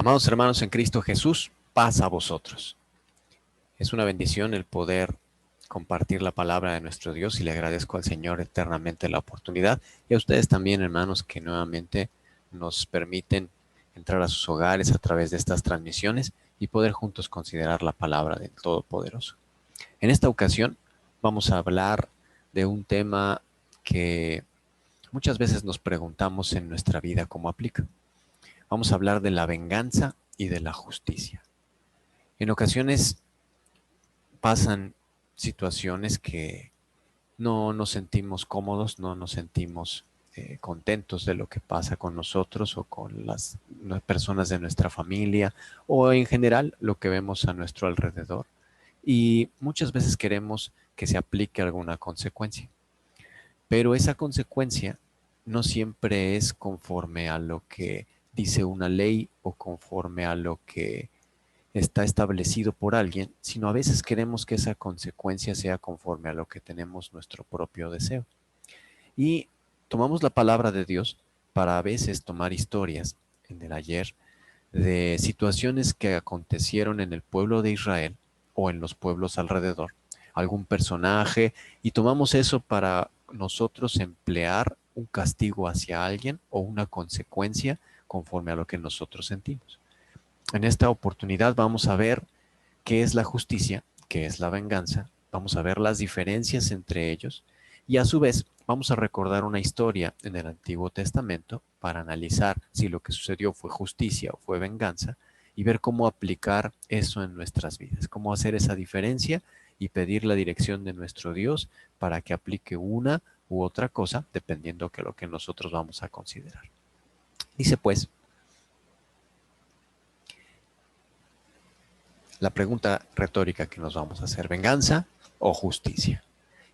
Amados hermanos en Cristo Jesús, paz a vosotros. Es una bendición el poder compartir la palabra de nuestro Dios y le agradezco al Señor eternamente la oportunidad y a ustedes también, hermanos, que nuevamente nos permiten entrar a sus hogares a través de estas transmisiones y poder juntos considerar la palabra del Todopoderoso. En esta ocasión vamos a hablar de un tema que muchas veces nos preguntamos en nuestra vida cómo aplica. Vamos a hablar de la venganza y de la justicia. En ocasiones pasan situaciones que no nos sentimos cómodos, no nos sentimos contentos de lo que pasa con nosotros o con las personas de nuestra familia o en general lo que vemos a nuestro alrededor. Y muchas veces queremos que se aplique alguna consecuencia, pero esa consecuencia no siempre es conforme a lo que dice una ley o conforme a lo que está establecido por alguien, sino a veces queremos que esa consecuencia sea conforme a lo que tenemos nuestro propio deseo. Y tomamos la palabra de Dios para a veces tomar historias en el ayer de situaciones que acontecieron en el pueblo de Israel o en los pueblos alrededor, algún personaje, y tomamos eso para nosotros emplear un castigo hacia alguien o una consecuencia conforme a lo que nosotros sentimos. En esta oportunidad vamos a ver qué es la justicia, qué es la venganza, vamos a ver las diferencias entre ellos y a su vez vamos a recordar una historia en el Antiguo Testamento para analizar si lo que sucedió fue justicia o fue venganza y ver cómo aplicar eso en nuestras vidas, cómo hacer esa diferencia y pedir la dirección de nuestro Dios para que aplique una u otra cosa dependiendo de lo que nosotros vamos a considerar. Dice pues, la pregunta retórica que nos vamos a hacer: ¿venganza o justicia?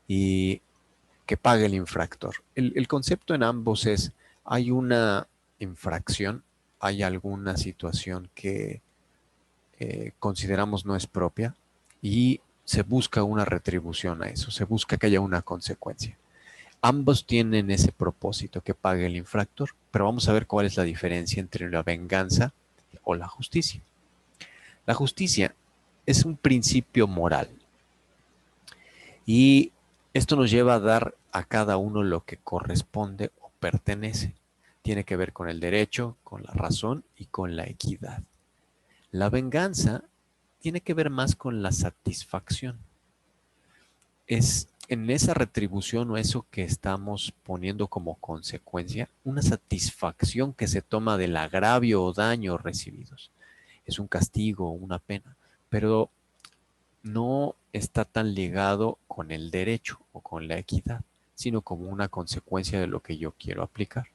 Y que pague el infractor. El concepto en ambos es: hay una infracción, hay alguna situación que consideramos no es propia y se busca una retribución a eso, se busca que haya una consecuencia. Ambos tienen ese propósito, que pague el infractor, pero vamos a ver cuál es la diferencia entre la venganza o la justicia. La justicia es un principio moral y esto nos lleva a dar a cada uno lo que corresponde o pertenece. Tiene que ver con el derecho, con la razón y con la equidad. La venganza tiene que ver más con la satisfacción. Es en esa retribución o eso que estamos poniendo como consecuencia, una satisfacción que se toma del agravio o daño recibidos. Es un castigo o una pena, pero no está tan ligado con el derecho o con la equidad, sino como una consecuencia de lo que yo quiero aplicar.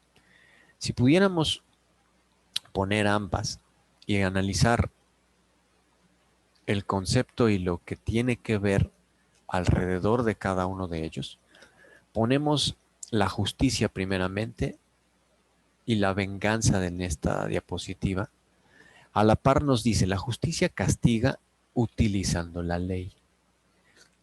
Si pudiéramos poner ambas y analizar el concepto y lo que tiene que ver alrededor de cada uno de ellos, ponemos la justicia primeramente y la venganza en esta diapositiva. A la par nos dice: la justicia castiga utilizando la ley.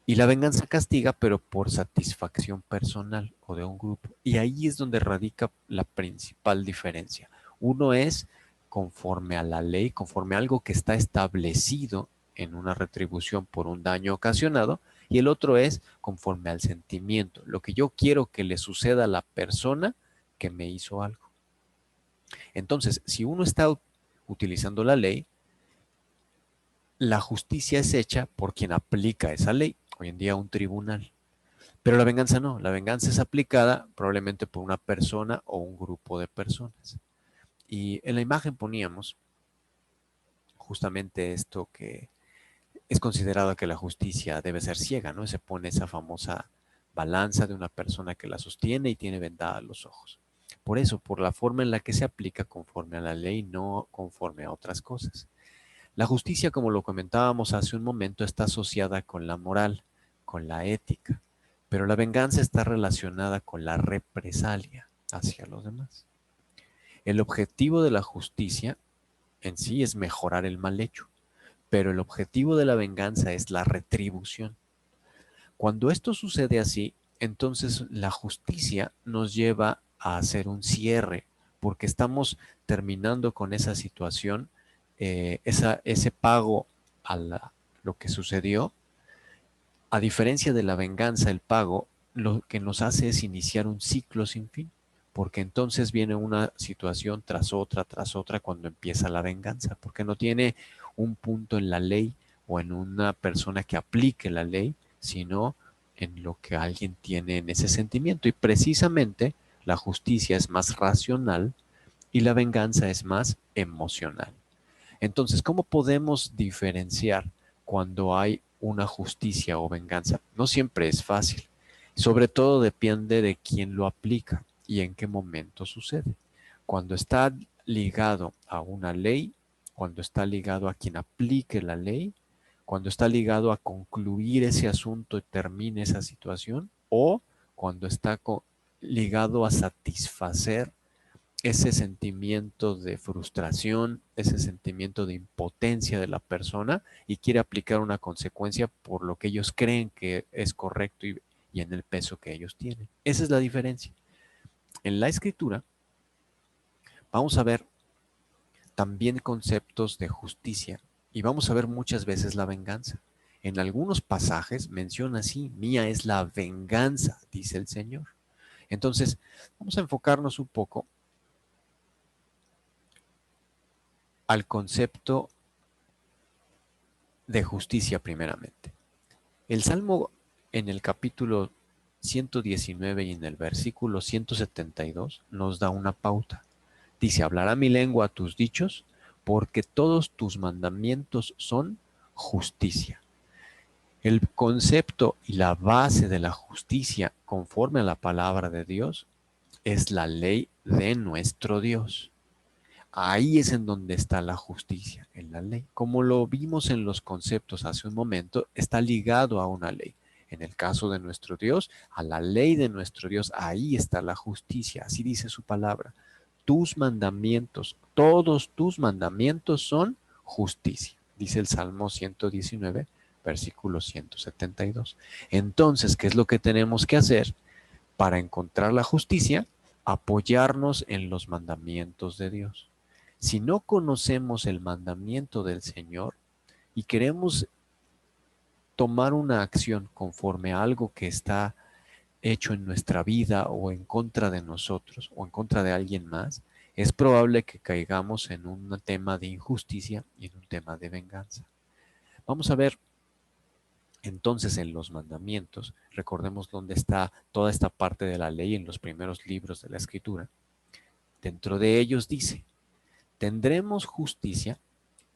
Y la venganza castiga, pero por satisfacción personal o de un grupo. Y ahí es donde radica la principal diferencia. Uno es conforme a la ley, conforme a algo que está establecido en una retribución por un daño ocasionado, y el otro es conforme al sentimiento, lo que yo quiero que le suceda a la persona que me hizo algo. Entonces, si uno está utilizando la ley, la justicia es hecha por quien aplica esa ley, hoy en día un tribunal. Pero la venganza no, la venganza es aplicada probablemente por una persona o un grupo de personas. Y en la imagen poníamos justamente esto, que es considerado que la justicia debe ser ciega, ¿no? Se pone esa famosa balanza de una persona que la sostiene y tiene vendados los ojos. Por eso, por la forma en la que se aplica conforme a la ley, no conforme a otras cosas. La justicia, como lo comentábamos hace un momento, está asociada con la moral, con la ética, pero la venganza está relacionada con la represalia hacia los demás. El objetivo de la justicia en sí es mejorar el mal hecho, pero el objetivo de la venganza es la retribución. Cuando esto sucede así, entonces la justicia nos lleva a hacer un cierre, porque estamos terminando con esa situación ese pago a lo que sucedió, a diferencia de la venganza, el pago lo que nos hace es iniciar un ciclo sin fin, porque entonces viene una situación tras otra cuando empieza la venganza, porque no tiene un punto en la ley o en una persona que aplique la ley, sino en lo que alguien tiene en ese sentimiento. Y precisamente la justicia es más racional y la venganza es más emocional. Entonces, ¿cómo podemos diferenciar cuando hay una justicia o venganza? No siempre es fácil. Sobre todo depende de quién lo aplica y en qué momento sucede. Cuando está ligado a una ley, cuando está ligado a quien aplique la ley, cuando está ligado a concluir ese asunto y termine esa situación, o cuando está ligado a satisfacer ese sentimiento de frustración, ese sentimiento de impotencia de la persona y quiere aplicar una consecuencia por lo que ellos creen que es correcto y en el peso que ellos tienen. Esa es la diferencia. En la escritura vamos a ver también conceptos de justicia y vamos a ver muchas veces la venganza. En algunos pasajes menciona así, mía es la venganza, dice el Señor. Entonces, vamos a enfocarnos un poco al concepto de justicia primeramente. El Salmo en el capítulo 119 y en el versículo 172 nos da una pauta. Dice, hablará mi lengua tus dichos, porque todos tus mandamientos son justicia. El concepto y la base de la justicia, conforme a la palabra de Dios, es la ley de nuestro Dios. Ahí es en donde está la justicia, en la ley. Como lo vimos en los conceptos hace un momento, está ligado a una ley. En el caso de nuestro Dios, a la ley de nuestro Dios, ahí está la justicia. Así dice su palabra. Tus mandamientos, todos tus mandamientos son justicia. Dice el Salmo 119, versículo 172. Entonces, ¿qué es lo que tenemos que hacer para encontrar la justicia? Apoyarnos en los mandamientos de Dios. Si no conocemos el mandamiento del Señor y queremos tomar una acción conforme a algo que está hecho en nuestra vida o en contra de nosotros o en contra de alguien más, es probable que caigamos en un tema de injusticia y en un tema de venganza. Vamos a ver entonces en los mandamientos, recordemos dónde está toda esta parte de la ley en los primeros libros de la Escritura. Dentro de ellos dice, tendremos justicia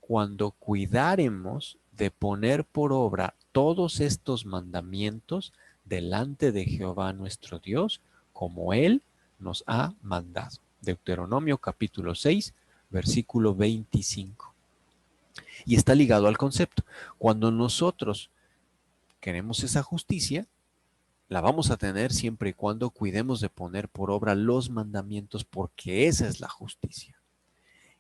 cuando cuidaremos de poner por obra todos estos mandamientos delante de Jehová nuestro Dios, como Él nos ha mandado. Deuteronomio capítulo 6, versículo 25. Y está ligado al concepto. Cuando nosotros queremos esa justicia, la vamos a tener siempre y cuando cuidemos de poner por obra los mandamientos, porque esa es la justicia.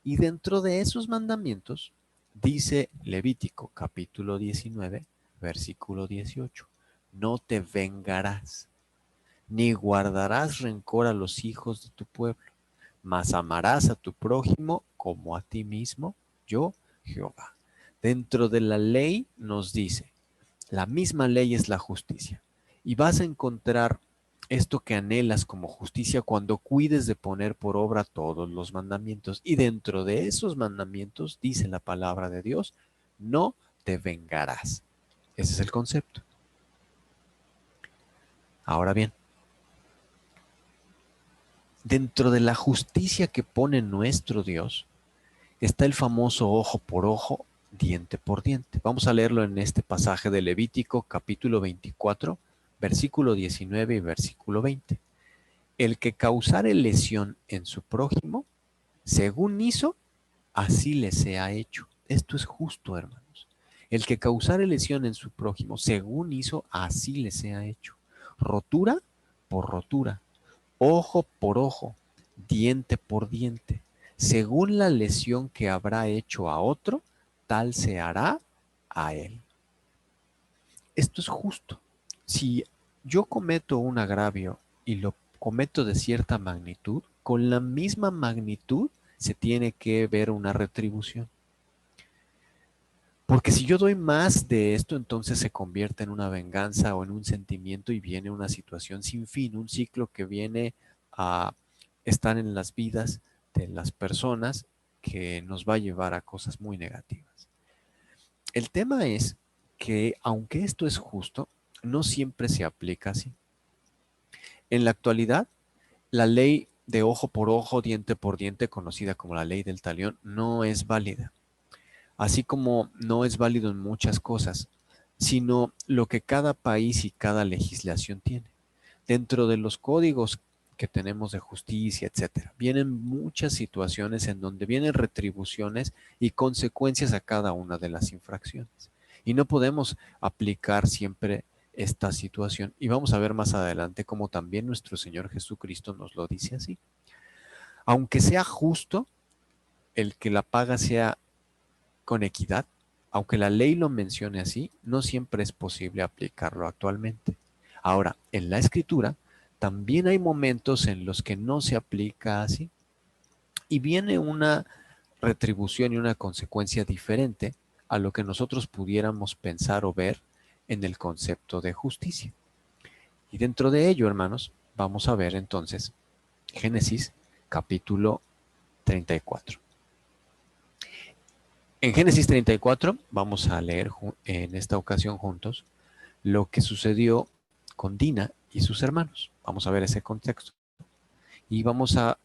Y dentro de esos mandamientos, dice Levítico capítulo 19, versículo 18, no te vengarás, ni guardarás rencor a los hijos de tu pueblo, mas amarás a tu prójimo como a ti mismo, yo, Jehová. Dentro de la ley nos dice, la misma ley es la justicia. Y vas a encontrar esto que anhelas como justicia cuando cuides de poner por obra todos los mandamientos. Y dentro de esos mandamientos, dice la palabra de Dios, no te vengarás. Ese es el concepto. Ahora bien, dentro de la justicia que pone nuestro Dios, está el famoso ojo por ojo, diente por diente. Vamos a leerlo en este pasaje de Levítico, capítulo 24, versículo 19 y versículo 20. El que causare lesión en su prójimo, según hizo, así le sea hecho. Esto es justo, hermanos. El que causare lesión en su prójimo, según hizo, así le sea hecho. Rotura por rotura, ojo por ojo, diente por diente. Según la lesión que habrá hecho a otro, tal se hará a él. Esto es justo. Si yo cometo un agravio y lo cometo de cierta magnitud, con la misma magnitud se tiene que ver una retribución. Porque si yo doy más de esto, entonces se convierte en una venganza o en un sentimiento y viene una situación sin fin, un ciclo que viene a estar en las vidas de las personas que nos va a llevar a cosas muy negativas. El tema es que aunque esto es justo, no siempre se aplica así. En la actualidad, la ley de ojo por ojo, diente por diente, conocida como la ley del talión, no es válida. Así como no es válido en muchas cosas, sino lo que cada país y cada legislación tiene. Dentro de los códigos que tenemos de justicia, etcétera, vienen muchas situaciones en donde vienen retribuciones y consecuencias a cada una de las infracciones. Y no podemos aplicar siempre esta situación. Y vamos a ver más adelante cómo también nuestro Señor Jesucristo nos lo dice así. Aunque sea justo el que la paga sea con equidad, aunque la ley lo mencione así, no siempre es posible aplicarlo actualmente. Ahora, en la escritura también hay momentos en los que no se aplica así y viene una retribución y una consecuencia diferente a lo que nosotros pudiéramos pensar o ver en el concepto de justicia. Y dentro de ello, hermanos, vamos a ver entonces Génesis capítulo 34. En Génesis 34 vamos a leer en esta ocasión juntos lo que sucedió con Dina y sus hermanos. Vamos a ver ese contexto y vamos a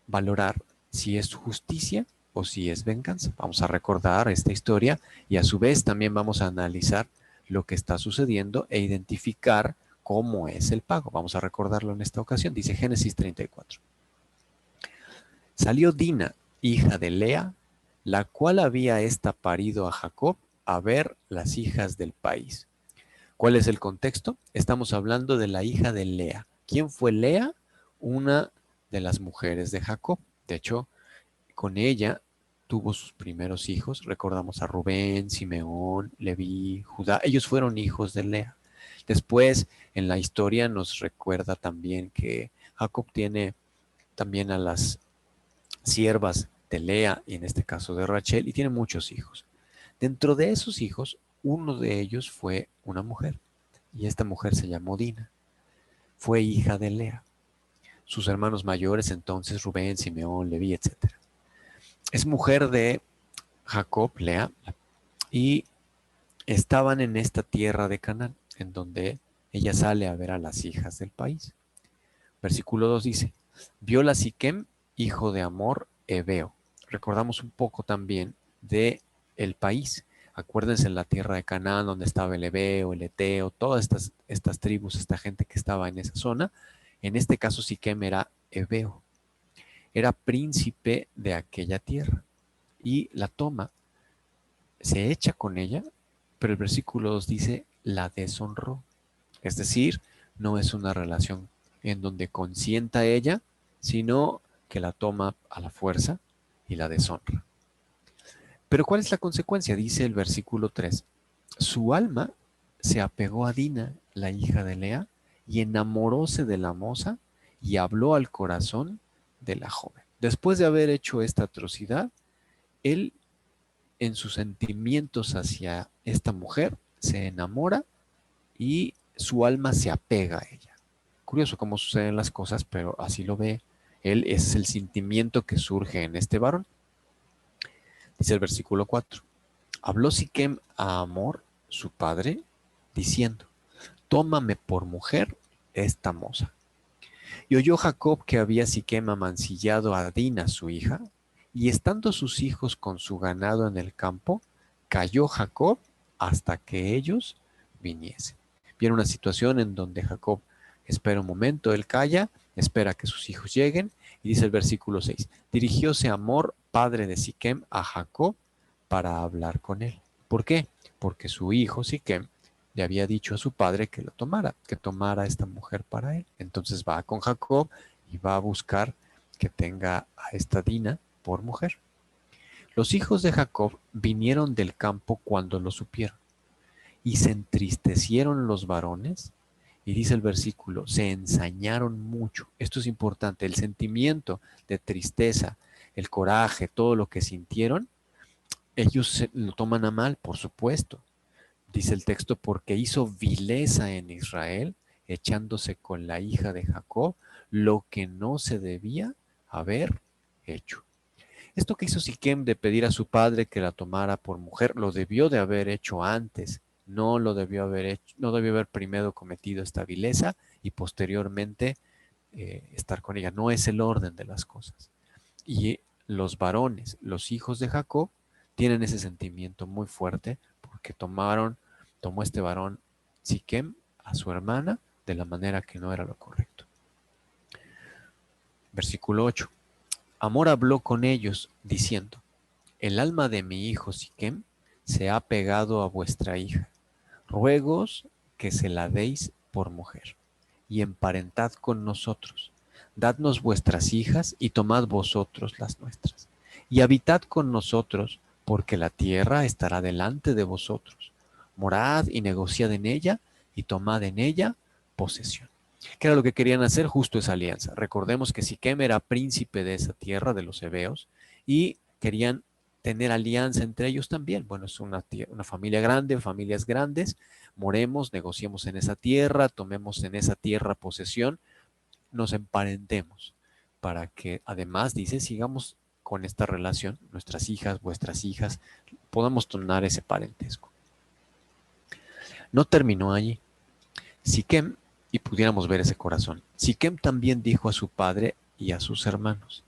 valorar si es justicia o si es venganza. Vamos a recordar esta historia y a su vez también vamos a analizar lo que está sucediendo e identificar cómo es el pago. Vamos a recordarlo en esta ocasión. Dice Génesis 34. Salió Dina, hija de Lea, la cual había ésta parido a Jacob, a ver las hijas del país. ¿Cuál es el contexto? Estamos hablando de la hija de Lea. ¿Quién fue Lea? Una de las mujeres de Jacob. De hecho, con ella tuvo sus primeros hijos. Recordamos a Rubén, Simeón, Leví, Judá. Ellos fueron hijos de Lea. Después, en la historia nos recuerda también que Jacob tiene también a las siervas de Lea y en este caso de Rachel y tiene muchos hijos. Dentro de esos hijos, uno de ellos fue una mujer y esta mujer se llamó Dina. Fue hija de Lea. Sus hermanos mayores entonces Rubén, Simeón, Leví, etc. Es mujer de Jacob, Lea, y estaban en esta tierra de Canaán, en donde ella sale a ver a las hijas del país. Versículo 2 dice, viola Siquem, hijo de Amor, Heveo. Recordamos un poco también de el país. Acuérdense en la tierra de Canaán, donde estaba el Heveo, el Eteo, todas estas tribus, esta gente que estaba en esa zona. En este caso Siquem era Heveo. Era príncipe de aquella tierra. Y la toma, se echa con ella, pero el versículo 2 dice, la deshonró. Es decir, no es una relación en donde consienta ella, sino que la toma a la fuerza y la deshonra. Pero ¿cuál es la consecuencia? Dice el versículo 3. Su alma se apegó a Dina, la hija de Lea, y enamoróse de la moza y habló al corazón de la joven. Después de haber hecho esta atrocidad, él en sus sentimientos hacia esta mujer se enamora y su alma se apega a ella. Curioso cómo suceden las cosas, pero así lo ve él. Ese es el sentimiento que surge en este varón. Dice el versículo 4. Habló Siquem a Amor, su padre, diciendo, tómame por mujer esta moza. Y oyó Jacob que había Siquem amancillado a Dina, su hija, y estando sus hijos con su ganado en el campo, cayó Jacob hasta que ellos viniesen. Viene una situación en donde Jacob espera un momento, él calla, espera que sus hijos lleguen, y dice el versículo 6, dirigióse Amor, padre de Siquem, a Jacob para hablar con él. ¿Por qué? Porque su hijo Siquem le había dicho a su padre que lo tomara, que tomara a esta mujer para él. Entonces va con Jacob y va a buscar que tenga a esta Dina por mujer. Los hijos de Jacob vinieron del campo cuando lo supieron y se entristecieron los varones y dice el versículo, se ensañaron mucho. Esto es importante, el sentimiento de tristeza, el coraje, todo lo que sintieron, Ellos lo toman a mal, por supuesto. Dice el texto, porque hizo vileza en Israel, echándose con la hija de Jacob, lo que no se debía haber hecho. Esto que hizo Siquem de pedir a su padre que la tomara por mujer, lo debió de haber hecho antes. No lo debió haber hecho, no debió haber primero cometido esta vileza y posteriormente estar con ella. No es el orden de las cosas. Y los varones, los hijos de Jacob, tienen ese sentimiento muy fuerte porque tomó este varón Siquem a su hermana de la manera que no era lo correcto. Versículo 8. Amor habló con ellos diciendo, el alma de mi hijo Siquem se ha pegado a vuestra hija. Ruegos que se la deis por mujer, y emparentad con nosotros. Dadnos vuestras hijas y tomad vosotros las nuestras. Y habitad con nosotros, porque la tierra estará delante de vosotros. Morad y negociad en ella, y tomad en ella posesión. ¿Qué era lo que querían hacer? Justo esa alianza. Recordemos que Siquem era príncipe de esa tierra, de los heveos, y querían tener alianza entre ellos también. Bueno, es una familia grande, familias grandes, moremos, negociemos en esa tierra, tomemos en esa tierra posesión, nos emparentemos, para que además, dice, sigamos con esta relación, nuestras hijas, vuestras hijas, podamos tornar ese parentesco. No terminó allí. Siquem, y pudiéramos ver ese corazón, Siquem también dijo a su padre y a sus hermanos,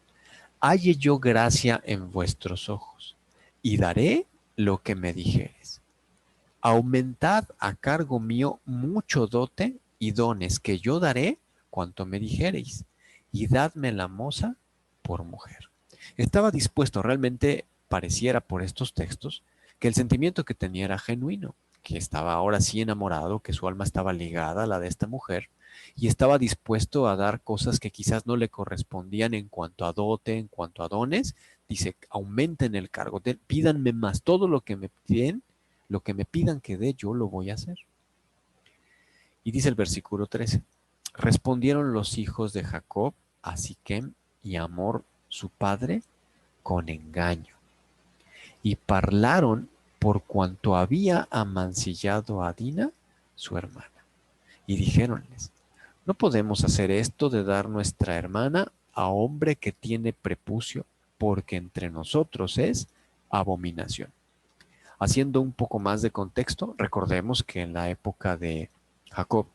halle yo gracia en vuestros ojos, y daré lo que me dijeres. Aumentad a cargo mío mucho dote y dones que yo daré cuanto me dijereis, y dadme la moza por mujer. Estaba dispuesto, realmente pareciera por estos textos, que el sentimiento que tenía era genuino, que estaba ahora sí enamorado, que su alma estaba ligada a la de esta mujer, y estaba dispuesto a dar cosas que quizás no le correspondían en cuanto a dote, en cuanto a dones. Dice, aumenten el cargo, pídanme más, todo lo que me piden, lo que me pidan que dé, yo lo voy a hacer. Y dice el versículo 13, respondieron los hijos de Jacob a Siquem y a Hamor, su padre, con engaño. Y parlaron por cuanto había amancillado a Dina, su hermana. Y dijéronles, no podemos hacer esto de dar nuestra hermana a hombre que tiene prepucio, porque entre nosotros es abominación. Haciendo un poco más de contexto, recordemos que en la época de Jacob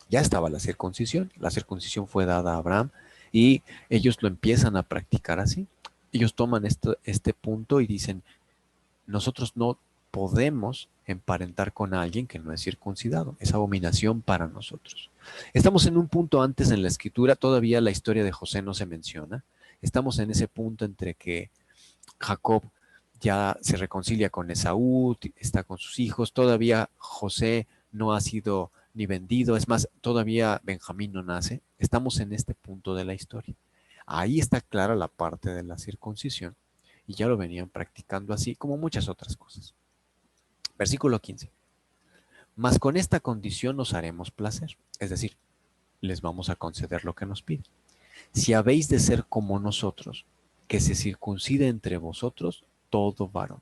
ya estaba la circuncisión. La circuncisión fue dada a Abraham y ellos lo empiezan a practicar así. Ellos toman este punto y dicen, nosotros no podemos emparentar con alguien que no es circuncidado. Es abominación para nosotros. Estamos en un punto antes en la escritura, todavía la historia de José no se menciona. Estamos en ese punto entre que Jacob ya se reconcilia con Esaú, está con sus hijos, todavía José no ha sido ni vendido, es más, todavía Benjamín no nace. Estamos en este punto de la historia. Ahí está clara la parte de la circuncisión y ya lo venían practicando así como muchas otras cosas. Versículo 15. Mas con esta condición nos haremos placer, es decir, les vamos a conceder lo que nos piden. Si habéis de ser como nosotros, que se circuncide entre vosotros todo varón.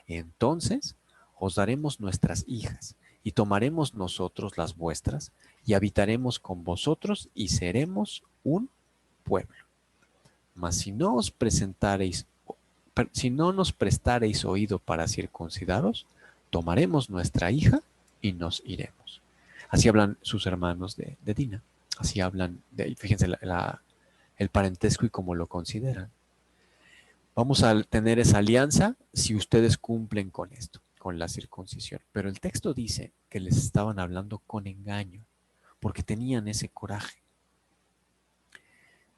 Entonces os daremos nuestras hijas, y tomaremos nosotros las vuestras, y habitaremos con vosotros, y seremos un pueblo. Mas si no os presentareis, si no nos prestareis oído para circuncidaros, tomaremos nuestra hija y nos iremos. Así hablan sus hermanos de Dina. Así hablan de, fíjense, el parentesco y cómo lo consideran. Vamos a tener esa alianza si ustedes cumplen con esto, con la circuncisión. Pero el texto dice que les estaban hablando con engaño, porque tenían ese coraje.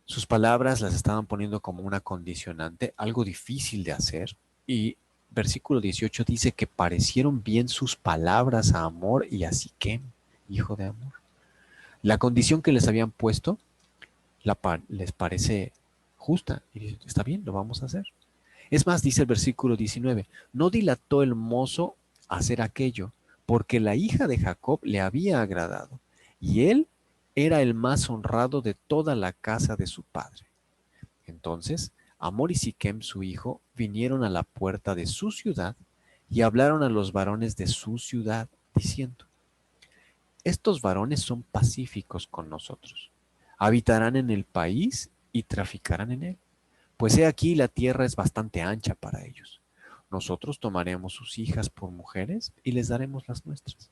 Sus palabras las estaban poniendo como una condicionante, algo difícil de hacer. Y versículo 18 dice que parecieron bien sus palabras a Hamor y a Siquem, hijo de Hamor. La condición que les habían puesto les parece justa y dicen, está bien, lo vamos a hacer. Es más, dice el versículo 19, no dilató el mozo a hacer aquello, porque la hija de Jacob le había agradado, y él era el más honrado de toda la casa de su padre. Entonces Hamor y Siquem, su hijo, vinieron a la puerta de su ciudad y hablaron a los varones de su ciudad, diciendo: estos varones son pacíficos con nosotros. Habitarán en el país y traficarán en él. Pues he aquí la tierra es bastante ancha para ellos. Nosotros tomaremos sus hijas por mujeres y les daremos las nuestras.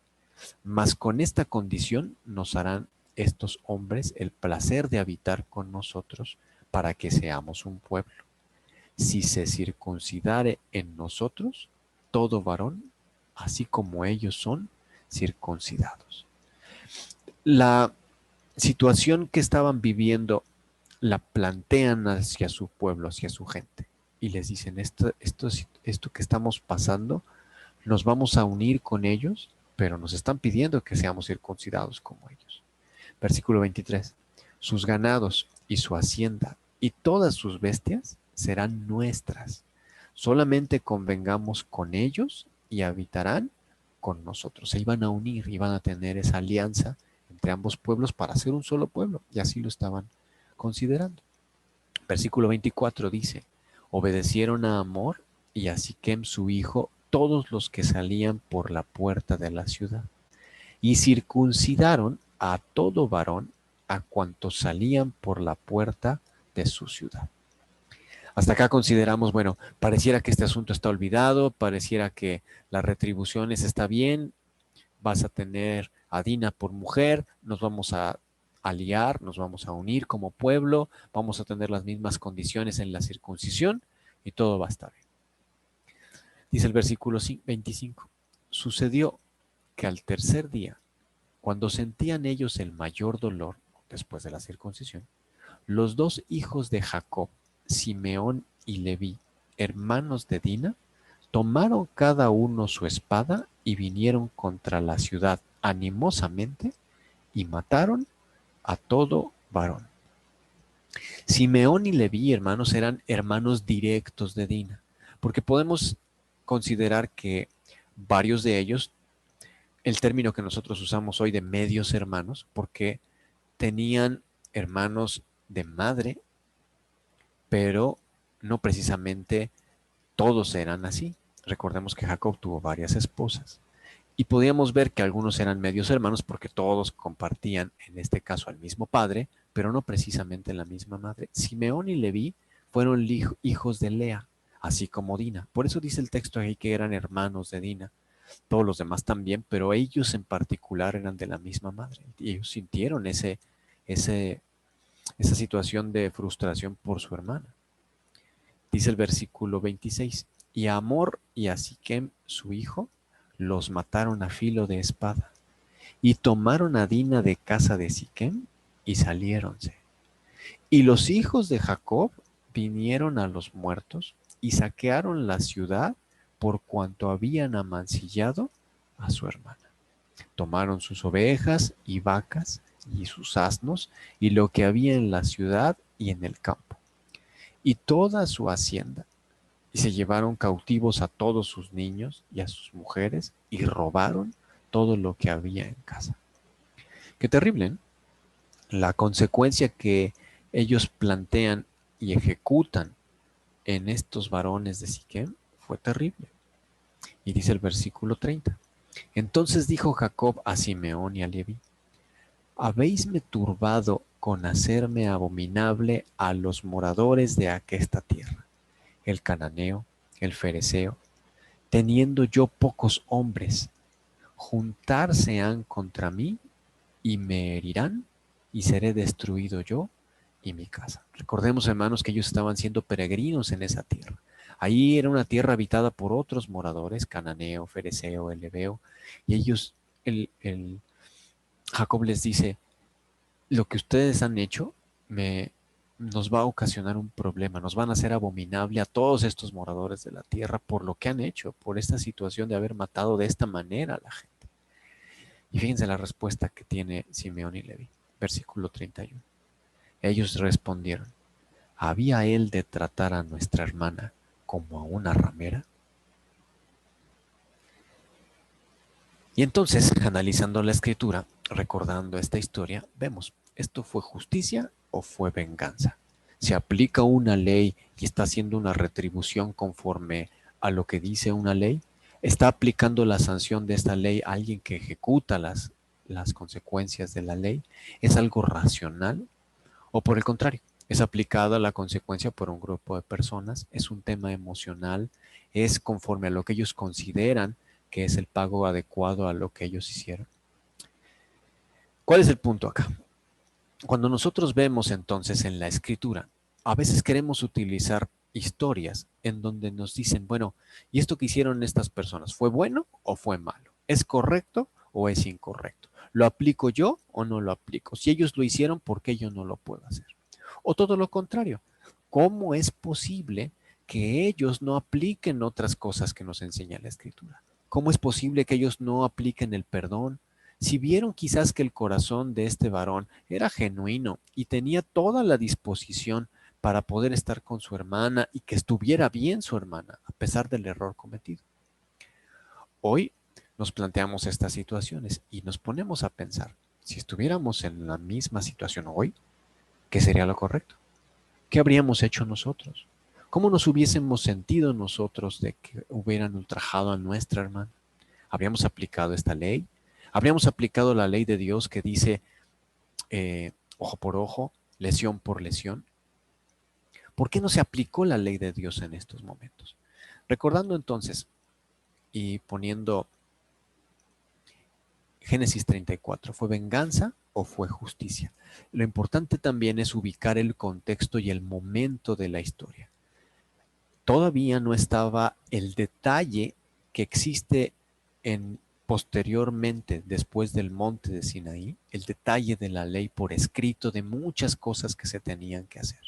Mas con esta condición nos harán estos hombres el placer de habitar con nosotros para que seamos un pueblo. Si se circuncidare en nosotros todo varón, así como ellos son circuncidados. La situación que estaban viviendo la plantean hacia su pueblo, hacia su gente. Y les dicen, esto que estamos pasando, nos vamos a unir con ellos, pero nos están pidiendo que seamos circuncidados como ellos. Versículo 23. Sus ganados y su hacienda y todas sus bestias serán nuestras. Solamente convengamos con ellos y habitarán con nosotros. Se iban a unir, iban a tener esa alianza entre ambos pueblos para ser un solo pueblo. Y así lo estaban considerando. Versículo 24 dice: obedecieron a Amor y a Siquem su hijo todos los que salían por la puerta de la ciudad, y circuncidaron a todo varón a cuantos salían por la puerta de su ciudad. Hasta acá consideramos, bueno, pareciera que este asunto está olvidado, pareciera que las retribuciones está bien, vas a tener a Dina por mujer, nos vamos a aliar, nos vamos a unir como pueblo, vamos a tener las mismas condiciones en la circuncisión y todo va a estar bien. Dice el versículo 25, sucedió que al tercer día, cuando sentían ellos el mayor dolor después de la circuncisión, los dos hijos de Jacob, Simeón y Leví, hermanos de Dina, tomaron cada uno su espada y vinieron contra la ciudad animosamente y mataron a todo varón. Simeón y Leví, hermanos, eran hermanos directos de Dina, porque podemos considerar que varios de ellos, el término que nosotros usamos hoy de medios hermanos, porque tenían hermanos de madre, pero no precisamente todos eran así. Recordemos que Jacob tuvo varias esposas. Y podíamos ver que algunos eran medios hermanos porque todos compartían, en este caso, al mismo padre, pero no precisamente la misma madre. Simeón y Leví fueron hijos de Lea, así como Dina. Por eso dice el texto ahí que eran hermanos de Dina. Todos los demás también, pero ellos en particular eran de la misma madre. Y ellos sintieron esa situación de frustración por su hermana. Dice el versículo 26, y a Amor y a Siquem, su hijo, los mataron a filo de espada, y tomaron a Dina de casa de Siquem, y saliéronse. Y los hijos de Jacob vinieron a los muertos, y saquearon la ciudad por cuanto habían amancillado a su hermana. Tomaron sus ovejas y vacas, y sus asnos, y lo que había en la ciudad y en el campo, y toda su hacienda, y se llevaron cautivos a todos sus niños y a sus mujeres, y robaron todo lo que había en casa. Qué terrible, ¿no? La consecuencia que ellos plantean y ejecutan en estos varones de Siquem fue terrible. Y dice el versículo 30. Entonces dijo Jacob a Simeón y a Leví: habéisme turbado con hacerme abominable a los moradores de aquesta tierra, el cananeo, el fereceo, teniendo yo pocos hombres. Juntarse han contra mí y me herirán, y seré destruido yo y mi casa. Recordemos, hermanos, que ellos estaban siendo peregrinos en esa tierra. Ahí era una tierra habitada por otros moradores, cananeo, fereceo, eleveo, y ellos, Jacob les dice: lo que ustedes han hecho nos va a ocasionar un problema, nos van a hacer abominable a todos estos moradores de la tierra por lo que han hecho, por esta situación de haber matado de esta manera a la gente. Y fíjense la respuesta que tiene Simeón y Leví, versículo 31. Ellos respondieron: ¿había él de tratar a nuestra hermana como a una ramera? Y entonces, analizando la escritura, recordando esta historia, vemos, ¿esto fue justicia o fue venganza? se aplica una ley y está haciendo una retribución conforme a lo que dice una ley, está aplicando la sanción de esta ley a alguien que ejecuta las consecuencias de la ley, es algo racional o por el contrario, es aplicada la consecuencia por un grupo de personas, es un tema emocional, es conforme a lo que ellos consideran que es el pago adecuado a lo que ellos hicieron. ¿Cuál es el punto acá? Cuando nosotros vemos entonces en la escritura, a veces queremos utilizar historias en donde nos dicen, bueno, ¿y esto que hicieron estas personas fue bueno o fue malo? ¿Es correcto o es incorrecto? ¿Lo aplico yo o no lo aplico? Si ellos lo hicieron, ¿por qué yo no lo puedo hacer? O todo lo contrario, ¿cómo es posible que ellos no apliquen otras cosas que nos enseña la escritura? ¿Cómo es posible que ellos no apliquen el perdón? Si vieron quizás que el corazón de este varón era genuino y tenía toda la disposición para poder estar con su hermana y que estuviera bien su hermana, a pesar del error cometido. Hoy nos planteamos estas situaciones y nos ponemos a pensar, si estuviéramos en la misma situación hoy, ¿qué sería lo correcto? ¿Qué habríamos hecho nosotros? ¿Cómo nos hubiésemos sentido nosotros de que hubieran ultrajado a nuestra hermana? ¿Habríamos aplicado esta ley? ¿Habríamos aplicado la ley de Dios que dice ojo por ojo, lesión por lesión? ¿Por qué no se aplicó la ley de Dios en estos momentos? Recordando entonces y poniendo Génesis 34, ¿fue venganza o fue justicia? Lo importante también es ubicar el contexto y el momento de la historia. Todavía no estaba el detalle que existe en posteriormente, después del monte de Sinaí, el detalle de la ley por escrito de muchas cosas que se tenían que hacer.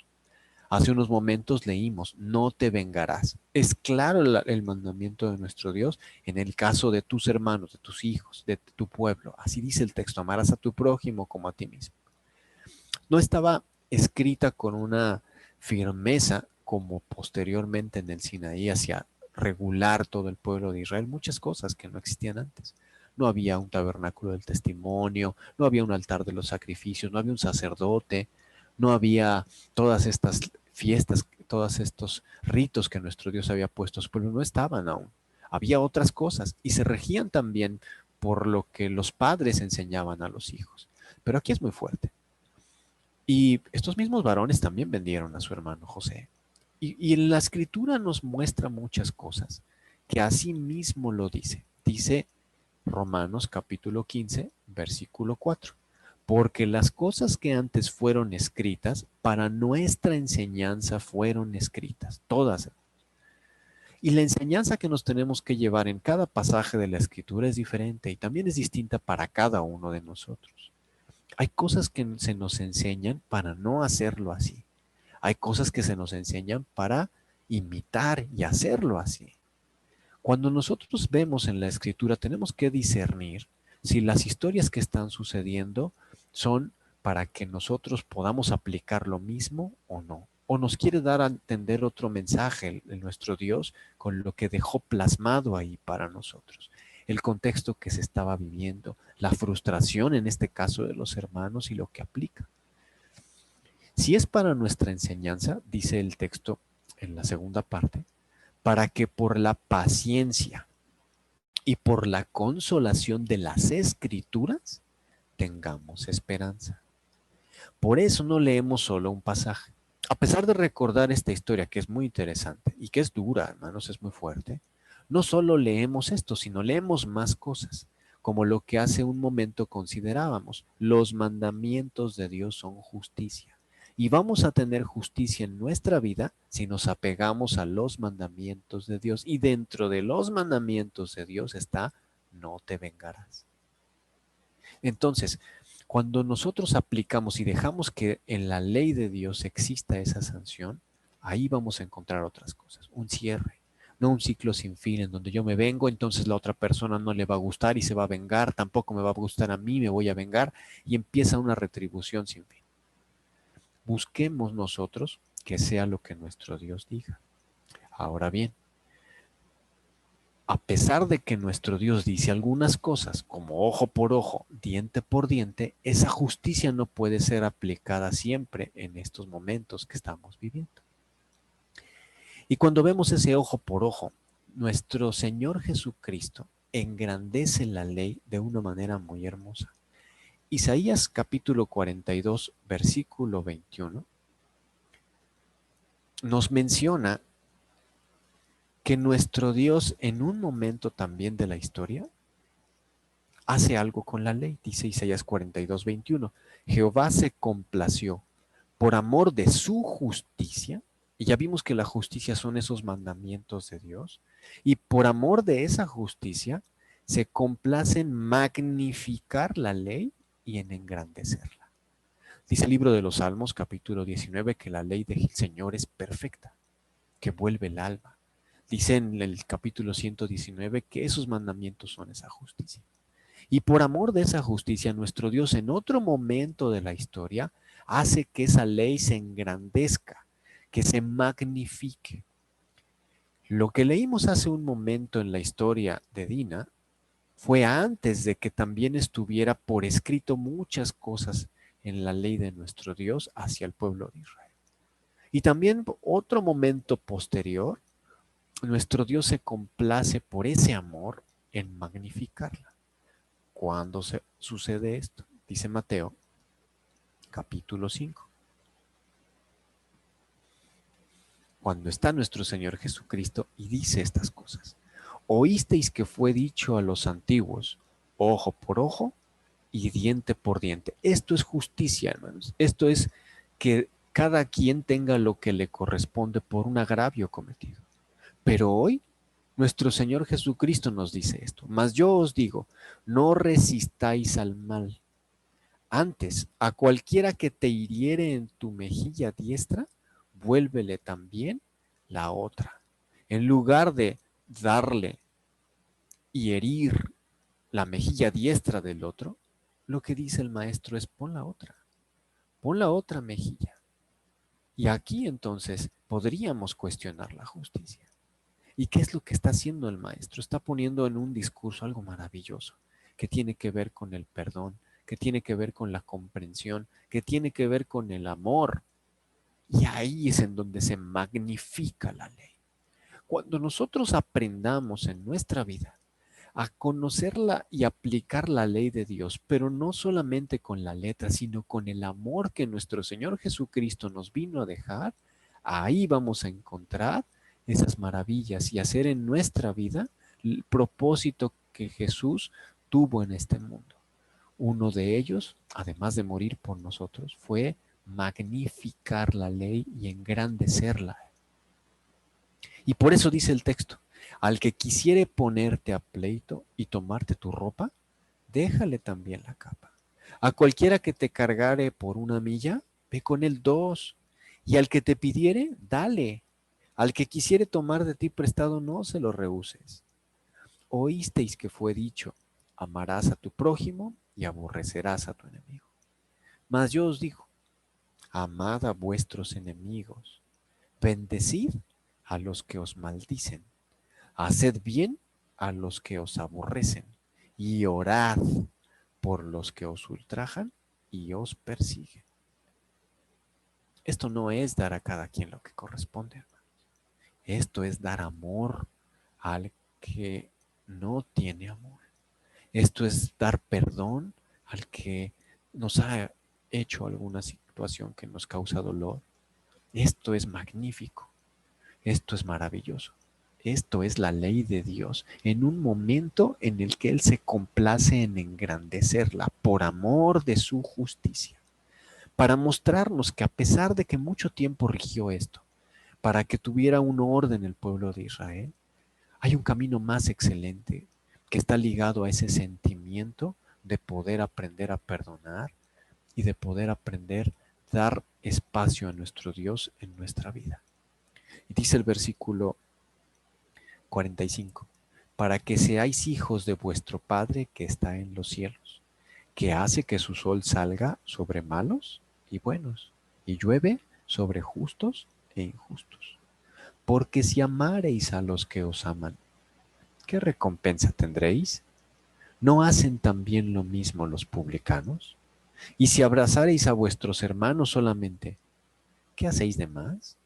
Hace unos momentos leímos, no te vengarás. Es claro el mandamiento de nuestro Dios en el caso de tus hermanos, de tus hijos, de tu pueblo. Así dice el texto, amarás a tu prójimo como a ti mismo. No estaba escrita con una firmeza como posteriormente en el Sinaí hacia regular todo el pueblo de Israel, muchas cosas que no existían antes. No había un tabernáculo del testimonio, no había un altar de los sacrificios, no había un sacerdote, no había todas estas fiestas, todos estos ritos que nuestro Dios había puesto a su pueblo, no estaban aún. Había otras cosas y se regían también por lo que los padres enseñaban a los hijos. Pero aquí es muy fuerte. Y estos mismos varones también vendieron a su hermano José. Y en la escritura nos muestra muchas cosas que así mismo lo dice. Dice Romanos capítulo 15, versículo 4. Porque las cosas que antes fueron escritas, para nuestra enseñanza fueron escritas, todas. Y la enseñanza que nos tenemos que llevar en cada pasaje de la escritura es diferente y también es distinta para cada uno de nosotros. Hay cosas que se nos enseñan para no hacerlo así. Hay cosas que se nos enseñan para imitar y hacerlo así. Cuando nosotros vemos en la escritura, tenemos que discernir si las historias que están sucediendo son para que nosotros podamos aplicar lo mismo o no. O nos quiere dar a entender otro mensaje de nuestro Dios con lo que dejó plasmado ahí para nosotros. El contexto que se estaba viviendo, la frustración en este caso de los hermanos y lo que aplica. Si es para nuestra enseñanza, dice el texto en la segunda parte, para que por la paciencia y por la consolación de las escrituras tengamos esperanza. Por eso no leemos solo un pasaje. A pesar de recordar esta historia que es muy interesante y que es dura, hermanos, es muy fuerte, no solo leemos esto, sino leemos más cosas, como lo que hace un momento considerábamos. Los mandamientos de Dios son justicia. Y vamos a tener justicia en nuestra vida si nos apegamos a los mandamientos de Dios. Y dentro de los mandamientos de Dios está, no te vengarás. Entonces, cuando nosotros aplicamos y dejamos que en la ley de Dios exista esa sanción, ahí vamos a encontrar otras cosas, un cierre, no un ciclo sin fin en donde yo me vengo, entonces la otra persona no le va a gustar y se va a vengar, tampoco me va a gustar a mí, me voy a vengar y empieza una retribución sin fin. Busquemos nosotros que sea lo que nuestro Dios diga. Ahora bien, A pesar de que nuestro Dios dice algunas cosas como ojo por ojo, diente por diente, esa justicia no puede ser aplicada siempre en estos momentos que estamos viviendo. Y cuando vemos ese ojo por ojo, nuestro Señor Jesucristo engrandece la ley de una manera muy hermosa. Isaías capítulo 42, versículo 21, nos menciona que nuestro Dios en un momento también de la historia hace algo con la ley. Dice Isaías 42, 21, Jehová se complació por amor de su justicia, y ya vimos que la justicia son esos mandamientos de Dios, y por amor de esa justicia se complace en magnificar la ley y en engrandecerla. Dice el libro de los Salmos, capítulo 19, que la ley del Señor es perfecta, que vuelve el alma. Dice en el capítulo 119 que esos mandamientos son esa justicia. Y por amor de esa justicia, nuestro Dios en otro momento de la historia hace que esa ley se engrandezca, que se magnifique. Lo que leímos hace un momento en la historia de Dina fue antes de que también estuviera por escrito muchas cosas en la ley de nuestro Dios hacia el pueblo de Israel. Y también otro momento posterior, nuestro Dios se complace por ese amor en magnificarla. ¿Cuándo sucede esto? Dice Mateo, capítulo 5. Cuando está nuestro Señor Jesucristo y dice estas cosas. Oísteis que fue dicho a los antiguos, ojo por ojo y diente por diente. Esto es justicia, hermanos. Esto es que cada quien tenga lo que le corresponde por un agravio cometido. Pero hoy nuestro Señor Jesucristo nos dice esto. Mas yo os digo, no resistáis al mal. Antes, a cualquiera que te hiriere en tu mejilla diestra, vuélvele también la otra. En lugar de darle y herir la mejilla diestra del otro, lo que dice el maestro es pon la otra mejilla. Y aquí entonces podríamos cuestionar la justicia. ¿Y qué es lo que está haciendo el maestro? Está poniendo en un discurso algo maravilloso, que tiene que ver con el perdón, que tiene que ver con la comprensión, que tiene que ver con el amor. Y ahí es en donde se magnifica la ley. Cuando nosotros aprendamos en nuestra vida a conocerla y aplicar la ley de Dios, pero no solamente con la letra, sino con el amor que nuestro Señor Jesucristo nos vino a dejar, ahí vamos a encontrar esas maravillas y hacer en nuestra vida el propósito que Jesús tuvo en este mundo. Uno de ellos, además de morir por nosotros, fue magnificar la ley y engrandecerla. Y por eso dice el texto, al que quisiere ponerte a pleito y tomarte tu ropa, déjale también la capa. A cualquiera que te cargare por una milla, ve con él dos. Y al que te pidiere, dale. Al que quisiere tomar de ti prestado, no se lo rehuses. Oísteis que fue dicho, amarás a tu prójimo y aborrecerás a tu enemigo. Mas yo os digo, amad a vuestros enemigos, bendecid a los que os maldicen, haced bien a los que os aborrecen y orad por los que os ultrajan y os persiguen. Esto no es dar a cada quien lo que corresponde, hermano. Esto es dar amor al que no tiene amor. Esto es dar perdón al que nos ha hecho alguna situación que nos causa dolor. Esto es magnífico. Esto es maravilloso. Esto es la ley de Dios en un momento en el que Él se complace en engrandecerla por amor de su justicia, para mostrarnos que a pesar de que mucho tiempo rigió esto, para que tuviera un orden el pueblo de Israel, hay un camino más excelente que está ligado a ese sentimiento de poder aprender a perdonar y de poder aprender a dar espacio a nuestro Dios en nuestra vida. Y dice el versículo 45, para que seáis hijos de vuestro Padre que está en los cielos, que hace que su sol salga sobre malos y buenos, y llueve sobre justos e injustos. Porque si amareis a los que os aman, ¿qué recompensa tendréis? ¿No hacen también lo mismo los publicanos? Y si abrazareis a vuestros hermanos solamente, ¿qué hacéis de más?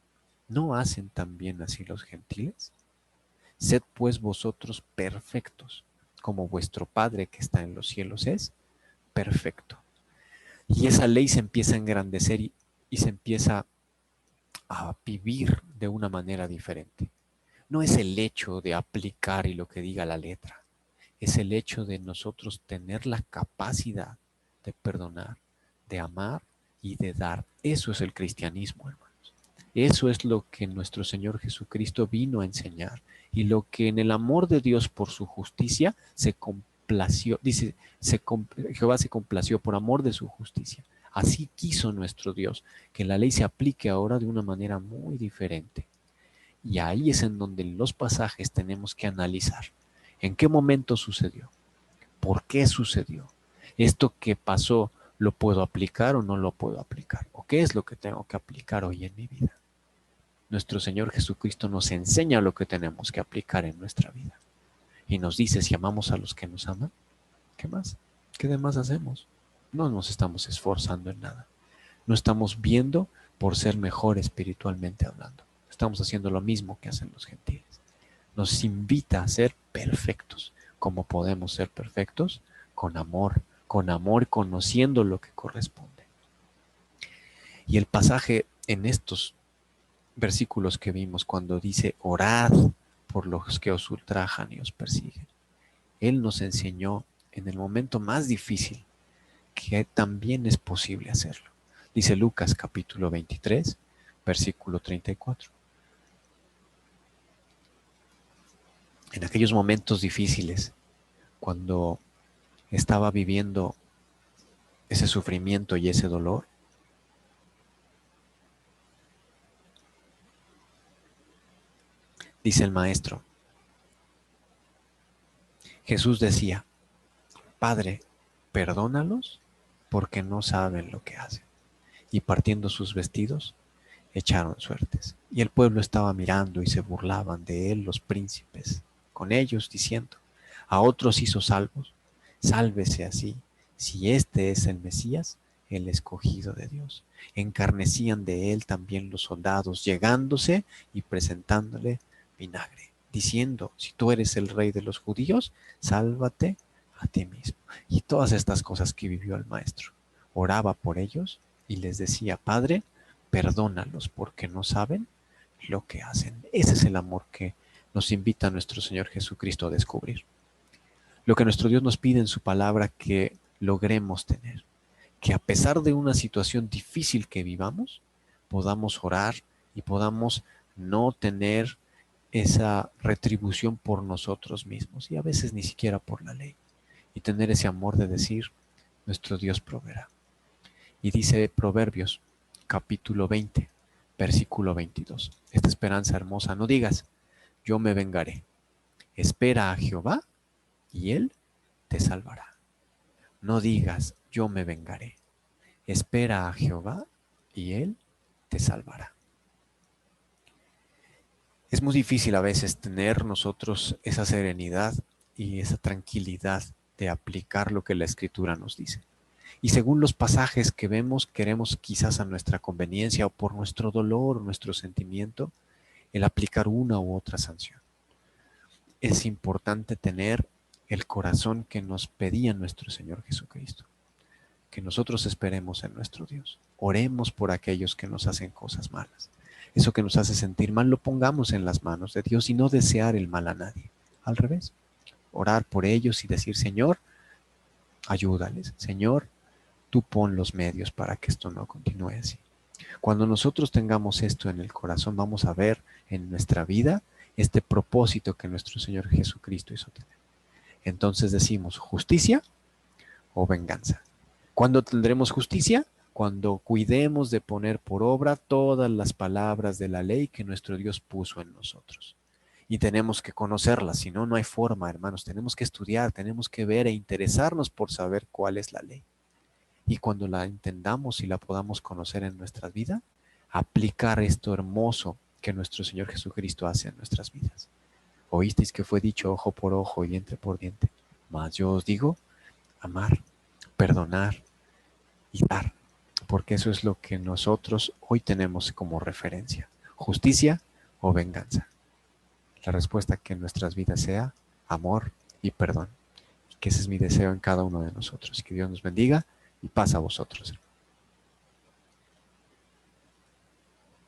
¿No hacen también así los gentiles? Sed pues vosotros perfectos, como vuestro Padre que está en los cielos es perfecto. Y esa ley se empieza a engrandecer y se empieza a vivir de una manera diferente. No es el hecho de aplicar y lo que diga la letra, es el hecho de nosotros tener la capacidad de perdonar, de amar y de dar. Eso es el cristianismo, hermanos. Eso es lo que nuestro Señor Jesucristo vino a enseñar y lo que en el amor de Dios por su justicia se complació, dice, Jehová se complació por amor de su justicia. Así quiso nuestro Dios que la ley se aplique ahora de una manera muy diferente. Y ahí es en donde en los pasajes tenemos que analizar en qué momento sucedió, por qué sucedió, esto que pasó, ¿lo puedo aplicar o no lo puedo aplicar? ¿O qué es lo que tengo que aplicar hoy en mi vida? Nuestro Señor Jesucristo nos enseña lo que tenemos que aplicar en nuestra vida. Y nos dice, si amamos a los que nos aman, ¿qué más? ¿Qué demás hacemos? No nos estamos esforzando en nada. No estamos viendo por ser mejor espiritualmente hablando. Estamos haciendo lo mismo que hacen los gentiles. Nos invita a ser perfectos. ¿Cómo podemos ser perfectos? Con amor, conociendo lo que corresponde. Y el pasaje en estos versículos que vimos cuando dice, orad por los que os ultrajan y os persiguen. Él nos enseñó en el momento más difícil que también es posible hacerlo. Dice Lucas capítulo 23, versículo 34. En aquellos momentos difíciles, cuando estaba viviendo ese sufrimiento y ese dolor, dice el maestro, Jesús decía, Padre, perdónalos porque no saben lo que hacen. Y partiendo sus vestidos, echaron suertes. Y el pueblo estaba mirando y se burlaban de él los príncipes, con ellos diciendo, a otros hizo salvos, sálvese así, si este es el Mesías, el escogido de Dios. Encarnecían de él también los soldados, llegándose y presentándole vinagre, diciendo, si tú eres el rey de los judíos, sálvate a ti mismo. Y todas estas cosas que vivió el maestro. Oraba por ellos y les decía, Padre, perdónalos porque no saben lo que hacen. Ese es el amor que nos invita nuestro Señor Jesucristo a descubrir. Lo que nuestro Dios nos pide en su palabra que logremos tener. Que a pesar de una situación difícil que vivamos, podamos orar y podamos no tener esa retribución por nosotros mismos y a veces ni siquiera por la ley. Y tener ese amor de decir, nuestro Dios proveerá. Y dice Proverbios capítulo 20, versículo 22. Esta esperanza hermosa, no digas, yo me vengaré. Espera a Jehová y Él te salvará. No digas, yo me vengaré. Espera a Jehová y Él te salvará. Es muy difícil a veces tener nosotros esa serenidad y esa tranquilidad de aplicar lo que la Escritura nos dice. Y según los pasajes que vemos, queremos quizás a nuestra conveniencia o por nuestro dolor o nuestro sentimiento, el aplicar una u otra sanción. Es importante tener el corazón que nos pedía nuestro Señor Jesucristo, que nosotros esperemos en nuestro Dios. Oremos por aquellos que nos hacen cosas malas. Eso que nos hace sentir mal lo pongamos en las manos de Dios y no desear el mal a nadie. Al revés, orar por ellos y decir, Señor, ayúdales. Señor, tú pon los medios para que esto no continúe así. Cuando nosotros tengamos esto en el corazón, vamos a ver en nuestra vida este propósito que nuestro Señor Jesucristo hizo tener. Entonces decimos, ¿justicia o venganza? ¿Cuándo tendremos justicia? Cuando cuidemos de poner por obra todas las palabras de la ley que nuestro Dios puso en nosotros. Y tenemos que conocerlas, si no, no hay forma, hermanos. Tenemos que estudiar, tenemos que ver e interesarnos por saber cuál es la ley. Y cuando la entendamos y la podamos conocer en nuestra vida, aplicar esto hermoso que nuestro Señor Jesucristo hace en nuestras vidas. Oísteis que fue dicho ojo por ojo y diente por diente. Mas yo os digo, amar, perdonar y dar, porque eso es lo que nosotros hoy tenemos como referencia. Justicia o venganza. La respuesta que en nuestras vidas sea amor y perdón. Y que ese es mi deseo en cada uno de nosotros. Que Dios nos bendiga y paz a vosotros.